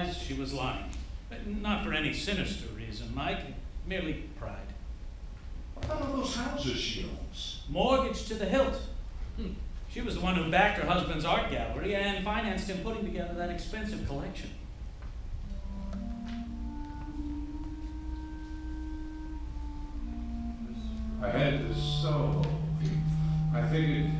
realized she was lying. Not for any sinister reason, Mike. Merely pride. What about those houses she owns? Mortgaged to the hilt. She was the one who backed her husband's art gallery and financed him putting together that expensive collection. I had this so. I figured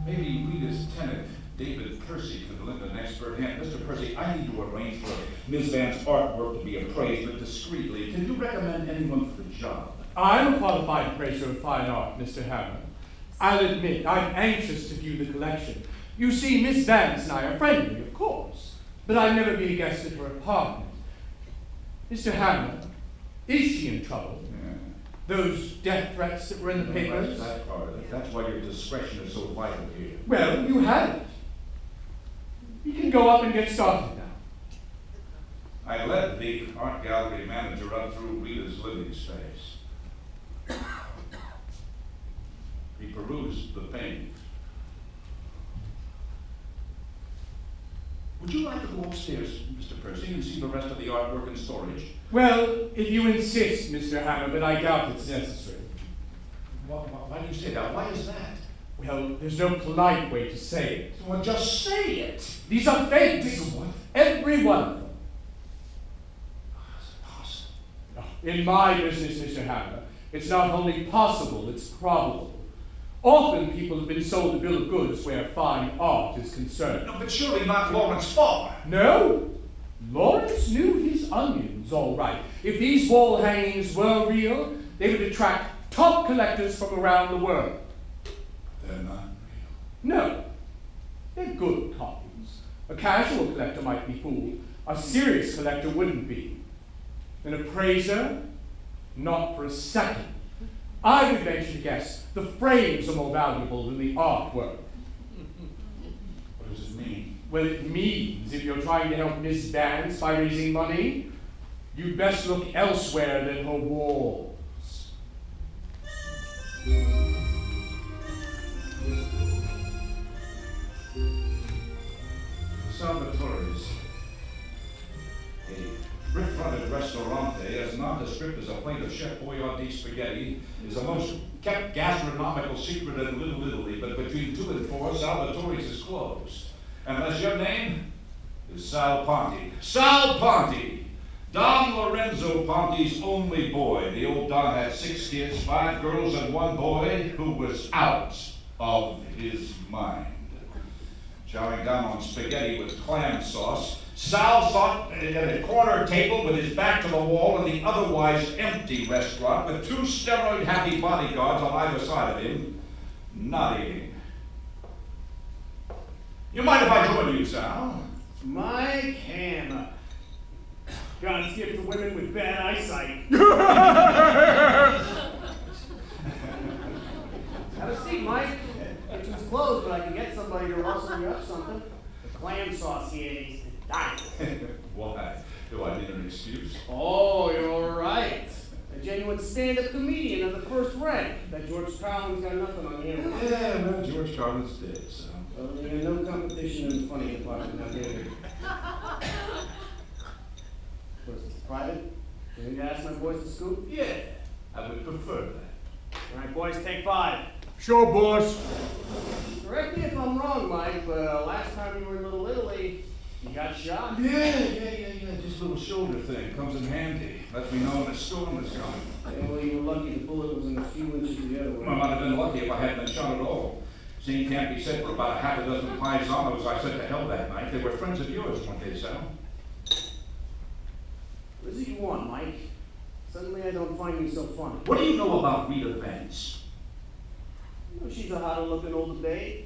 maybe Rita's tenant, David Percy, could lend an expert hand. Mr. Percy, I need to arrange for Ms. Van's artwork to be appraised, but discreetly. Can you recommend anyone for the job? I'm a qualified appraiser of fine art, Mr. Hammer. I'll admit, I'm anxious to view the collection. You see, Miss Vance and I are friendly, of course, but I'd never be a guest at her apartment. Mr. Hammer, is she in trouble? Those death threats that were in the papers? That's that part of it. That's why your discretion is so vital here. Well, you have it. You can go up and get started now. I led the art gallery manager up through Rita's living space. He perused the paintings. Would you like to go upstairs, Mr. Percy, and see the rest of the artwork in storage? Well, if you insist, Mr. Hammer, but I doubt it's necessary. Why do you say that? Why is that? Well, there's no polite way to say it. Well, just say it. These are fakes. What? Every one of them. How's it possible? In my business, Mr. Hammer, it's not only possible, it's probable. Often people have been sold a bill of goods where fine art is concerned. No, but surely not Lawrence Farr. No. Lawrence knew his onions, all right. If these wall hangings were real, they would attract top collectors from around the world. They're not real. No. They're good copies. A casual collector might be fooled. A serious collector wouldn't be. An appraiser? Not for a second. I would venture to guess the frames are more valuable than the artwork. What does it mean? Well, it means if you're trying to help Miss Vance by raising money, you'd best look elsewhere than her walls. Salvatore's, a brick-fronted restaurante as nondescript as a plate of Chef Boyardee spaghetti, is the most kept gastronomical secret in Little Italy, but between 2 and 4, Salvatore's is closed. Unless your name is Sal Ponte. Sal Ponte! Don Lorenzo Ponte's only boy. The old Don had 6 kids, 5 girls and 1 boy who was out of his mind. Chowing down on spaghetti with clam sauce, Sal sat at a corner table with his back to the wall in the otherwise empty restaurant with 2 steroid-happy bodyguards on either side of him, not eating. You mind if I join you, Sal? Mike Hammer. God's gift to women with bad eyesight. Have a seat, Mike. Kitchen's closed, but I can get somebody to rustle you up something. The clam sauce here is dying. Why? Do I need an excuse? Oh, you're right. A genuine stand-up comedian of the first rank. That George Carlin's got nothing on him. Yeah, well, George Carlin's dead, so. Well, there's no competition in the funny department now, here. What is this, private? You think to ask my boys to scoop? Yeah, I would prefer that. All right, boys, take 5. Sure, boss. Correct me if I'm wrong, Mike, but last time you were in Little Italy, you got shot. Yeah. Just a little shoulder thing. Comes in handy. Lets me know when a storm is coming. Yeah, well, you were lucky the bullet was in a few inches the other way. I might have been lucky if I hadn't been shot at all. Same can't be said for about half a dozen paisanos I sent to hell that night. They were friends of yours, weren't they, Sal? What is it you want, Mike? Suddenly I don't find you so funny. What do you know about Rita Vance? You know, she's a hotter-looking older babe.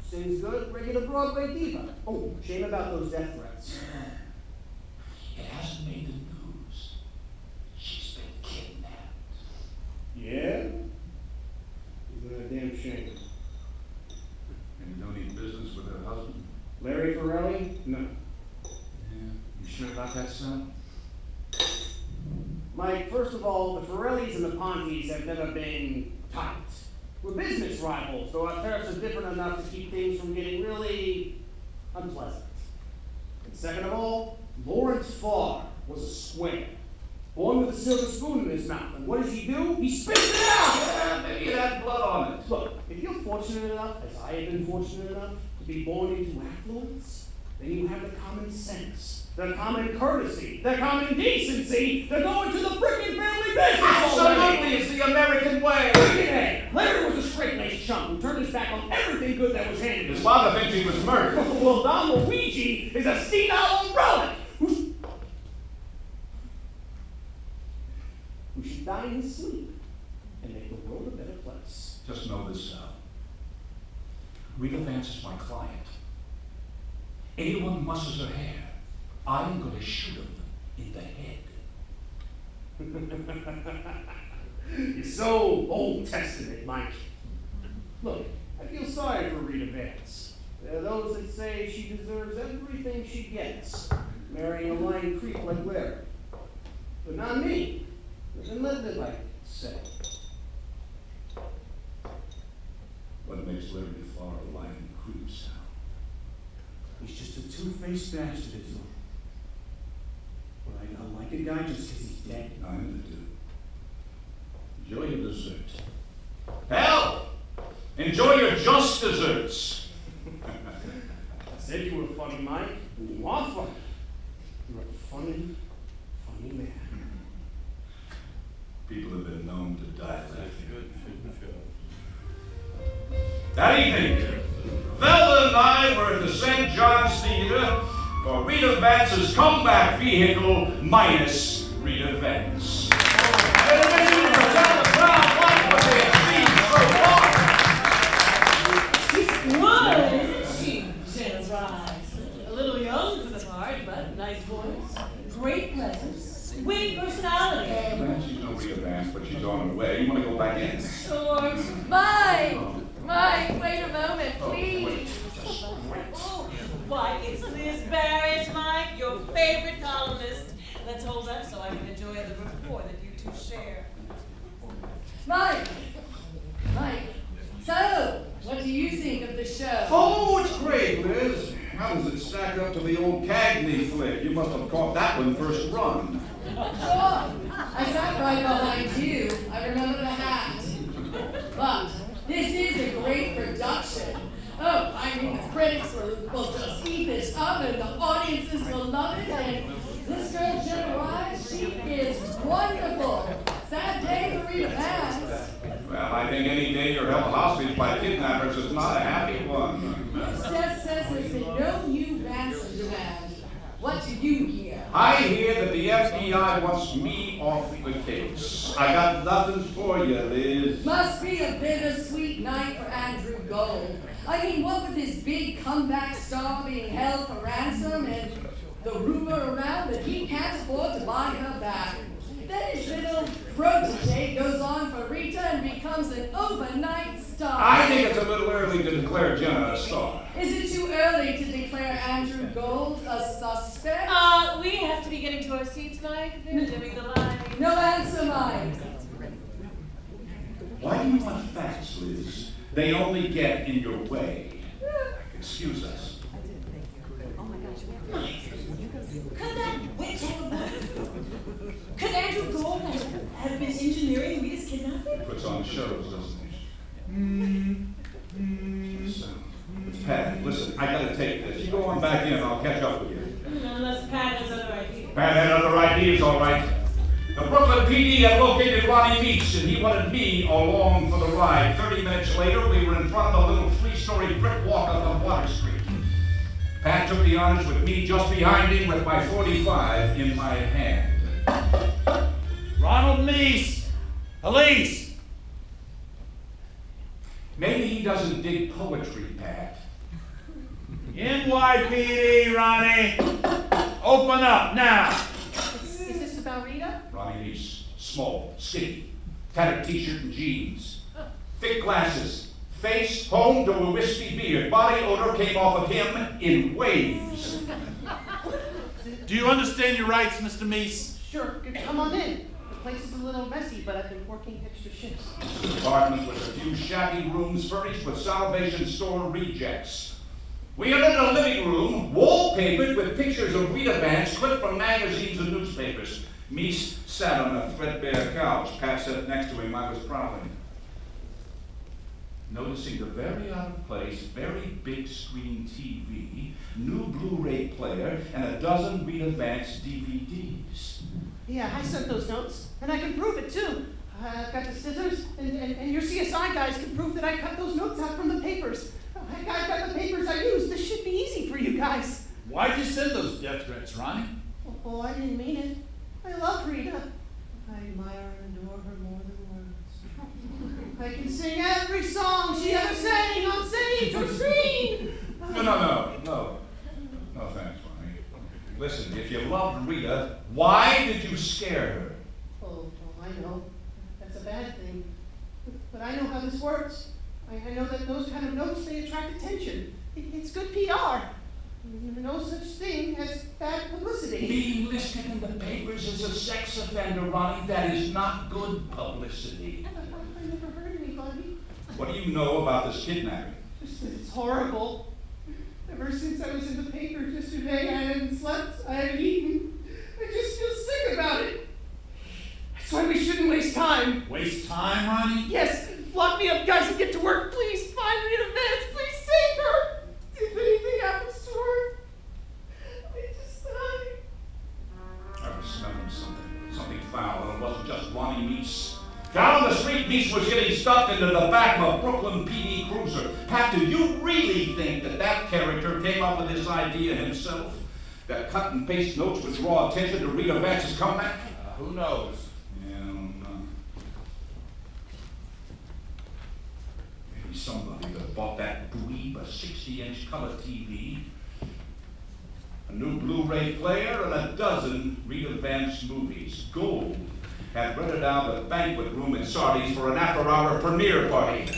Sings good, regular Broadway diva. Oh, shame about those death threats. It hasn't made the news. She's been kidnapped. Yeah? Isn't that a damn shame? And you don't need business with her husband? Larry Ferrelli? No. Yeah. You sure about that, son? Mike, first of all, the Ferrellis and the Pontes have never been tight. We're business rivals, so our tariffs are different enough to keep things from getting really unpleasant. And second of all, Lawrence Farr was a square, born with a silver spoon in his mouth. And what does he do? He spits it out! Yeah, maybe it had blood on it. Look, if you're fortunate enough, as I have been fortunate enough, to be born into affluence, then you have the common sense, the common courtesy, the common decency to go into the frickin' family business already. Absolutely, it's the American way. Hey, Larry was a straight-laced chump who turned his back on everything good that was handed to His him. father thinks he was murdered. Well, Don Luigi is a senile umbrella who should die in his sleep and make the world a better place. Just know this, Sal. Rita Vance is my client. Anyone musses her hair, I'm going to shoot him in the head. You're so Old Testament, Mike. Look, I feel sorry for Rita Vance. There are those that say she deserves everything she gets, marrying a lying creep like Larry. But not me. Doesn't live it like say. What makes Larry Farr a lying creep, Sal? He's just a two-faced bastard, is all. But I don't like a guy just because he's dead. I'm the dude. Enjoy your dessert. Hell! Enjoy your just desserts. I said you were funny, Mike. You are funny. You're a funny, funny man. People have been known to die laughing. That evening, Velda and I were at the St. John's Theater for Rita Vance's comeback vehicle minus Rita Vance. And it made me tell the crowd like what they had seen so far. Whoa, isn't she? Jen's right. A little young for the part, but nice voice, great presence, witty personality. Man, she's no Rita Vance, but she's on her way. You want to go back in? Sure. Mike, wait a moment, please. Oh, why, it's Liz Barrett, Mike, your favorite columnist. Let's hold up so I can enjoy the rapport that you two share. Mike, so, what do you think of the show? Oh, it's great, Liz. How does it stack up to the old Cagney flick? You must have caught that one first run. Sure, I sat right behind you. I remember the hat. But this is a great production. Oh, I mean, the critics will just eat this up, and the audiences will love it. And this girl, Jen Wise, she is wonderful. Sad day for Rita Vance. Well, I think any day you're held hostage by kidnappers is not a happy one. This just says there's been no new ransom demand. What do you hear? I hear that the FBI wants me off the case. I got nothing for you, Liz. Must be a bittersweet night for Andrew Gold. I mean, what with his big comeback star being held for ransom and the rumor around that he can't afford to buy her back. Then his little protege goes on for Rita and becomes an overnight star. I think it's a little early to declare Jenna a star. Is it too early to declare Andrew Gold a suspect? We have to be getting to our seats, Mike. They're dimming the light. No answer, Mike. Why do you want facts, Liz? They only get in your way. Excuse us. Could that witch could Andrew Gold have been engineering Rita's kidnapping? Puts on shows, doesn't he? So, it's Pat. Listen, I gotta take this. You go on back in, I'll catch up with you. Unless Pat has other ideas. Pat had other ideas, all right. The Brooklyn PD had located Ronnie Meeks, and he wanted me along for the ride. 30 minutes later, we were in front of a little 3-story brick walk up on Water Street. Pat took the honors with me just behind him with my .45 in my hand. Ronald Meese! Police! Maybe he doesn't dig poetry, Pat. NYPD, Ronnie! Open up, now! Is this about Rita? Ronnie Meeks, small, skinny, tattered t-shirt and jeans, thick glasses, face home to a wispy beard. Body odor came off of him in waves. Do you understand your rights, Mr. Meese? Sure, come on in. The place is a little messy, but I've been working extra shifts. The apartment with a few shabby rooms furnished with Salvation Store rejects. We are in a living room, wallpapered with pictures of Rita Vance clipped from magazines and newspapers. Mies sat on a threadbare couch. Pat sat next to him. I was prowling. Noticing the very out of place, very big screen TV, new Blu-ray player, and a dozen Rita Vance DVDs. Yeah, I sent those notes, and I can prove it too. I've got the scissors, and your CSI guys can prove that I cut those notes out from the papers. I've got the papers I used. This should be easy for you guys. Why'd you send those death threats, Ronnie? Oh, I didn't mean it. I love Rita. I admire and adore her more than words. I can sing every song she ever sang on stage or screen. No, thanks, Ronnie. Listen, if you loved Rita, why did you scare her? Oh, I know. That's a bad thing. But I know how this works. I know that those kind of notes, they attract attention. It's good PR. No such thing as bad publicity. Being listed in the papers as a sex offender, Ronnie, that is not good publicity. I never hurt anybody. What do you know about this kidnapping? Just that it's horrible. Ever since I was in the papers yesterday, I haven't slept, I haven't eaten. I just feel sick about it. That's why we shouldn't waste time. Waste time, Ronnie? Yes, lock me up, guys, and get to work. Please find Rita Vance. Please save her. If anything happens to her, I just die. I was smelling something foul, and it wasn't just Ronnie Mies. Down the street, Mies was getting stuffed into the back of a Brooklyn PD cruiser. Pat, do you really think that character came up with this idea himself? That cut and paste notes would draw attention to Rita Vance's comeback? Who knows? Yeah, I don't know. Maybe somebody that bought that dweeb a 60-inch color TV, a new Blu-ray player, and a dozen Rita Vance movies. Gold had rented out a banquet room in Sardi's for an after-hour premiere party.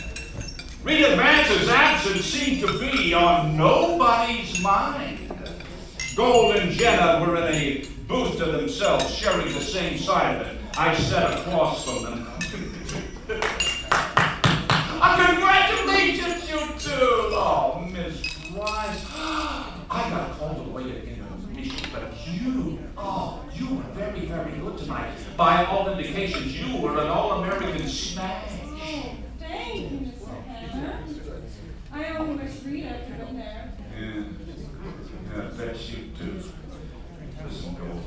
Rita Vance's absence seemed to be on nobody's mind. Gold and Jenna were in a booth to themselves, sharing the same side of it. I sat across from them. Congratulations, you two! Oh, Miss Rice. I got called away to intermission, but you were very, very good tonight. By all indications, you were an all-American smash. Oh, thank you, Mr. Hannah. I only wish Rita could have been there. Yeah, that's you too. Listen, Gold,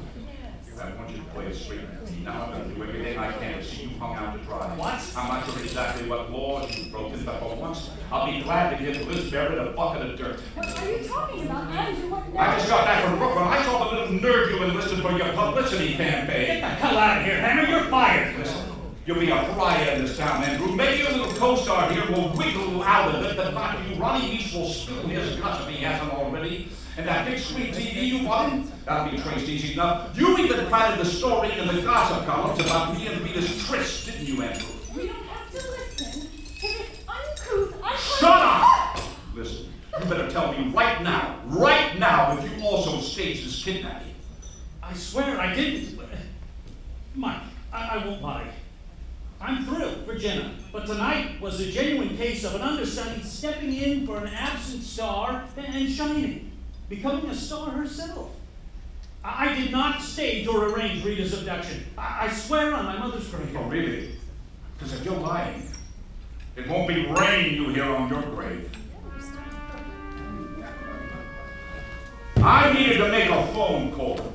I want you to play it straight with me. Now I'm going to do everything I can to see you hung out to dry. What? I'm not sure exactly what laws you've broken, but for once, I'll be glad to give Liz Barrett a bucket of dirt. What are you talking about, Andrew? What I just got back from Brooklyn. I saw the little nerd you enlisted for your publicity campaign. Get the hell out of here, Hammer! You're fired! Listen, you'll be a pariah in this town, Andrew. Maybe your little co-star here will wiggle out of it, but not you. Ronnie Mies will spill his guts if he hasn't already. And that big screen TV you bought him, that'll be traced easy enough. You even planted the story in the gossip columns about me and Rita's tryst, didn't you, Andrew? We don't have to listen to this uncouth, Shut up! Listen, you better tell me right now, if you also staged this kidnapping. I swear I didn't. Mike, I won't lie. I'm thrilled for Jenna, but tonight was a genuine case of an understudy stepping in for an absent star and shining. Becoming a star herself. I did not stage or arrange Rita's abduction. I swear on my mother's grave. Oh, really? Because if you're lying, it won't be rain you hear on your grave. I needed to make a phone call.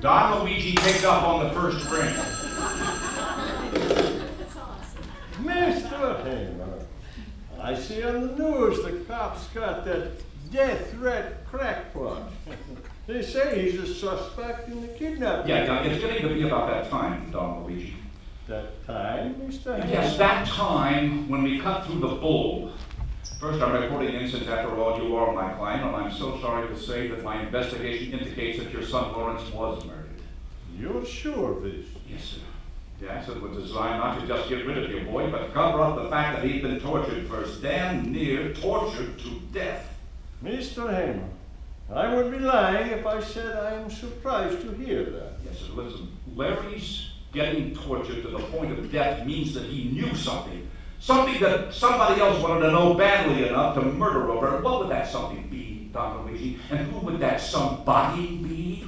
Don Luigi picked up on the first ring. Mr. Hamer, I see on the news the cops got that death threat crackpot. They say he's a suspect in the kidnapping. Yeah, it's getting to be about that time, Don Luigi. That time, Mr. Hamer? Yes, that time when we cut through the bull. First, I'm reporting innocence. After all, you are my client, and I'm so sorry to say that my investigation indicates that your son Lawrence was murdered. You're sure of this? Yes, sir. Yes, it was designed not to just get rid of your boy, but cover up the fact that he'd been tortured first, damn near tortured to death. Mr. Hamer, I would be lying if I said I am surprised to hear that. Yes, sir. Listen, Larry's getting tortured to the point of death means that he knew something Something that somebody else wanted to know badly enough to murder over. What would that something be, Don Luigi? And who would that somebody be?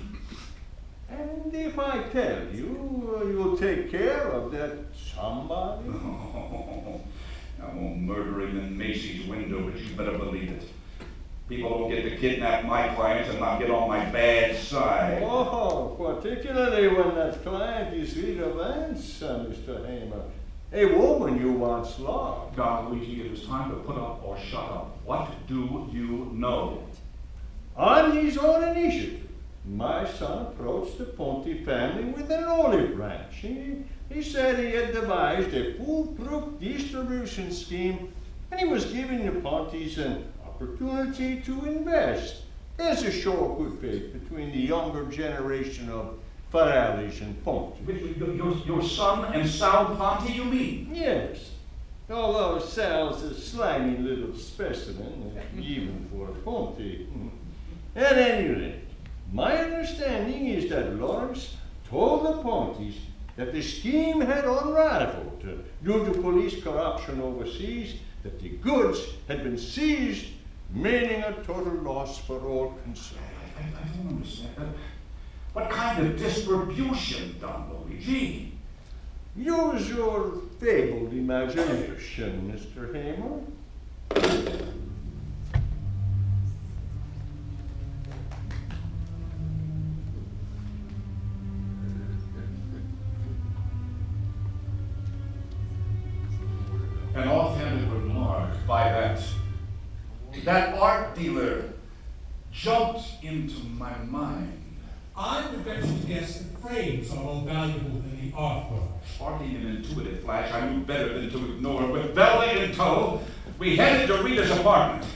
And if I tell you, you'll take care of that somebody? Oh, I won't murder him in Macy's window, but you better believe it. People don't get to kidnap my clients and not get on my bad side. Oh, particularly when that client is Rita Vance, Mr. Hamer. A woman you once loved. Don Luigi, it is time to put up or shut up. What do you know? On his own initiative, my son approached the Ponti family with an olive branch. He said he had devised a foolproof distribution scheme, and he was giving the Pontis an opportunity to invest. There's a show of good faith between the younger generation of Ferraris and Ponti. Your son and Sal Ponti, you mean? Yes, although Sal's a slimy little specimen, even for a Ponti. At any rate, my understanding is that Lawrence told the Pontis that the scheme had unraveled due to police corruption overseas, that the goods had been seized, meaning a total loss for all concerned. I don't understand that. What kind of distribution, Don Luigi? Use your fabled imagination, Mr. Hamer. An offhanded remark by that art dealer jumped into my mind. I would venture to guess that frames are more valuable than the artwork. Sparking an intuitive flash, I knew better than to ignore. With Velvet in tow, we headed to Rita's apartment.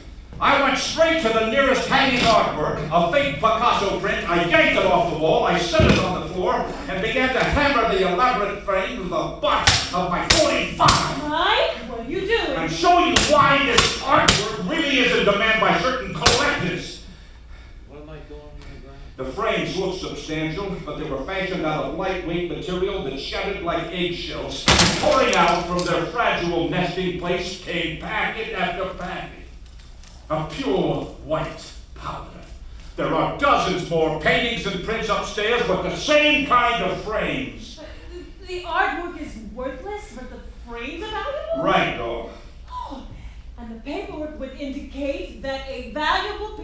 I went straight to the nearest hanging artwork, a fake Picasso print. I yanked it off the wall, I set it on the floor, and began to hammer the elaborate frame with the butt of my 45. Mike, what are you doing? I'm showing you why this artwork really is in demand by certain collectors. What am I doing on the ground? The frames looked substantial, but they were fashioned out of lightweight material that shattered like eggshells. Pouring out from their fragile nesting place came packet after packet of pure white powder. There are dozens more paintings and prints upstairs with the same kind of frames. The artwork is worthless, but the frames are valuable? Right, dog. Oh, and the paperwork would indicate that a valuable